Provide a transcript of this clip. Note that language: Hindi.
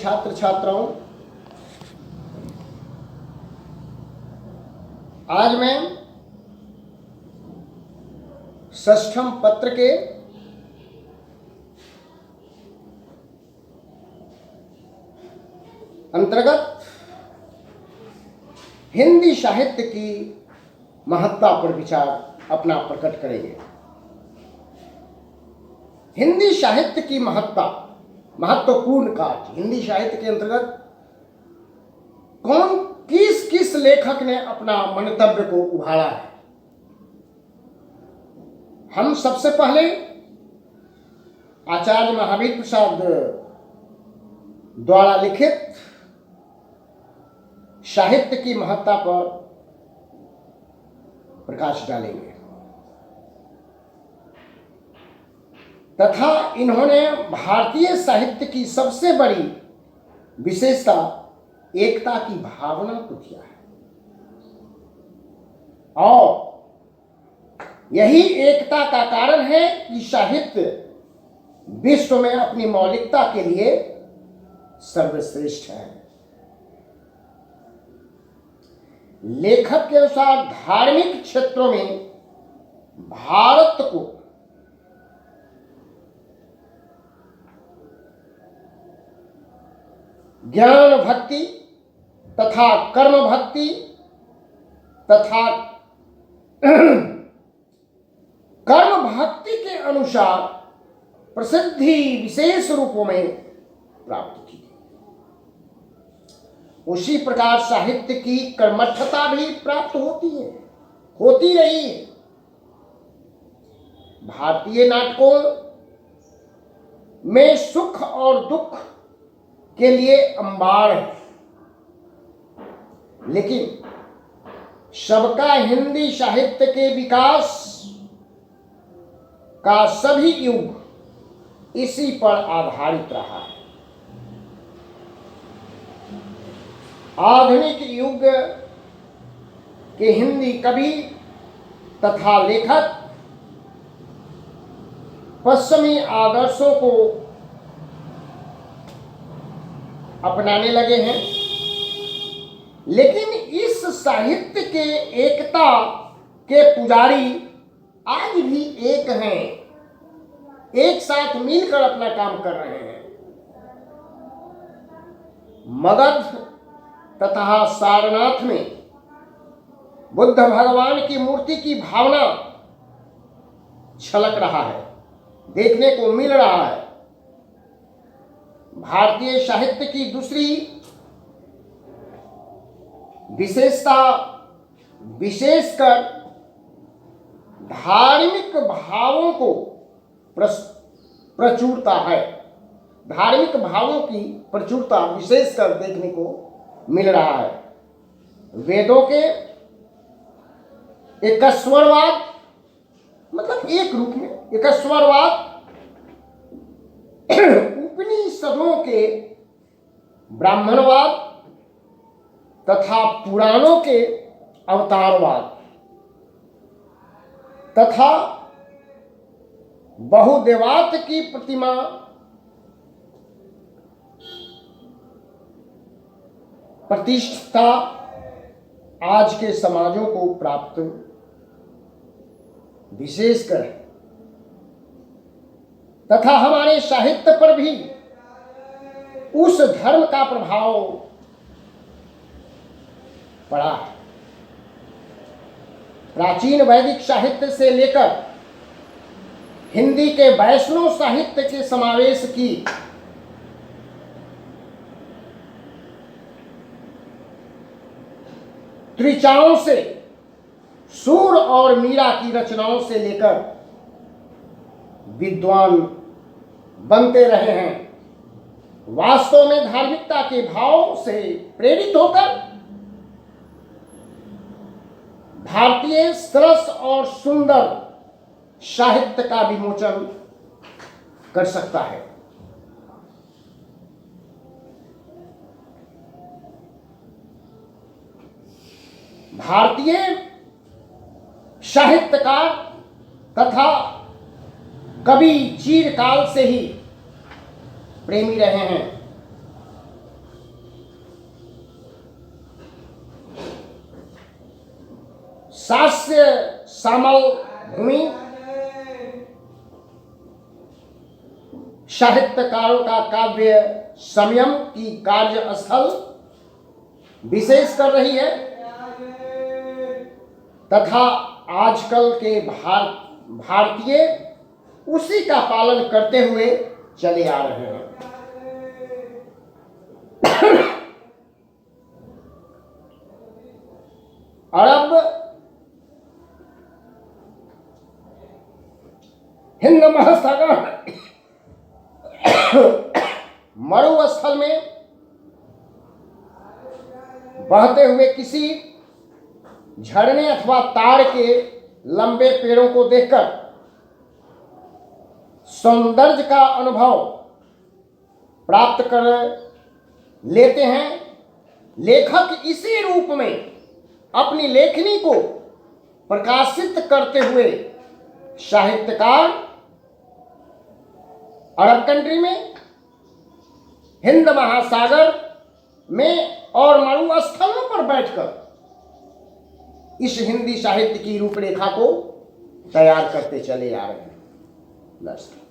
छात्र छात्राओं, आज मैं षष्ठम पत्र के अंतर्गत हिंदी साहित्य की महत्ता पर विचार अपना प्रकट करेंगे। हिंदी साहित्य की महत्ता, महत्वपूर्ण कार्य हिंदी साहित्य के अंतर्गत कौन किस किस लेखक ने अपना मंतव्य को उभारा है। हम सबसे पहले आचार्य महावीर प्रसाद द्वारा लिखित साहित्य की महत्ता पर प्रकाश डालेंगे तथा इन्होंने भारतीय साहित्य की सबसे बड़ी विशेषता एकता की भावना को दिया है और यही एकता का कारण है कि साहित्य विश्व में अपनी मौलिकता के लिए सर्वश्रेष्ठ है। लेखक के अनुसार धार्मिक क्षेत्रों में भारत को ज्ञान भक्ति तथा कर्म भक्ति तथा कर्म भक्ति के अनुसार प्रसिद्धि विशेष रूपों में प्राप्त की। उसी प्रकार साहित्य की कर्मठता भी प्राप्त होती रही है। भारतीय नाटकों में सुख और दुख के लिए अंबार है, लेकिन सबका हिंदी साहित्य के विकास का सभी युग इसी पर आधारित रहा है। आधुनिक युग के हिंदी कवि तथा लेखक पश्चिमी आदर्शों को अपनाने लगे हैं, लेकिन इस साहित्य के एकता के पुजारी आज भी एक हैं, एक साथ मिलकर अपना काम कर रहे हैं। मगध तथा सारनाथ में बुद्ध भगवान की मूर्ति की भावना छलक रहा है, देखने को मिल रहा है। भारतीय साहित्य की दूसरी विशेषता विशेषकर धार्मिक भावों को प्रचुरता है। धार्मिक भावों की प्रचुरता विशेषकर देखने को मिल रहा है। वेदों के एकस्वरवाद, मतलब एक रूप में एकस्वरवाद, उपनिषदों के ब्राह्मणवाद तथा पुराणों के अवतारवाद तथा बहुदेवात की प्रतिमा प्रतिष्ठा आज के समाजों को प्राप्त विशेषकर है तथा हमारे साहित्य पर भी उस धर्म का प्रभाव पड़ा है। प्राचीन वैदिक साहित्य से लेकर हिंदी के वैष्णव साहित्य के समावेश की त्रिचाओं से सूर और मीरा की रचनाओं से लेकर विद्वान बनते रहे हैं। वास्तव में धार्मिकता के भाव से प्रेरित होकर भारतीय सरस और सुंदर साहित्य का विमोचन कर सकता है। भारतीय साहित्यकार तथा कवि चिरकाल से ही प्रेमी रहे हैं। शास्य श्यामल भूमि, साहित्यकारों का काव्य संयम की कार्यस्थल विशेष कर रही है तथा आजकल के भारतीय उसी का पालन करते हुए चले आ रहे हैं। अरब हिंद महासागर मरुस्थल में बहते हुए किसी झरने अथवा ताड़ के लंबे पेड़ों को देखकर सौंदर्य का अनुभव प्राप्त कर लेते हैं। लेखक इसी रूप में अपनी लेखनी को प्रकाशित करते हुए साहित्यकार अरब कंट्री में, हिंद महासागर में और मरुस्थलों पर बैठकर इस हिंदी साहित्य की रूपरेखा को तैयार करते चले आ रहे हैं। नमस्कार।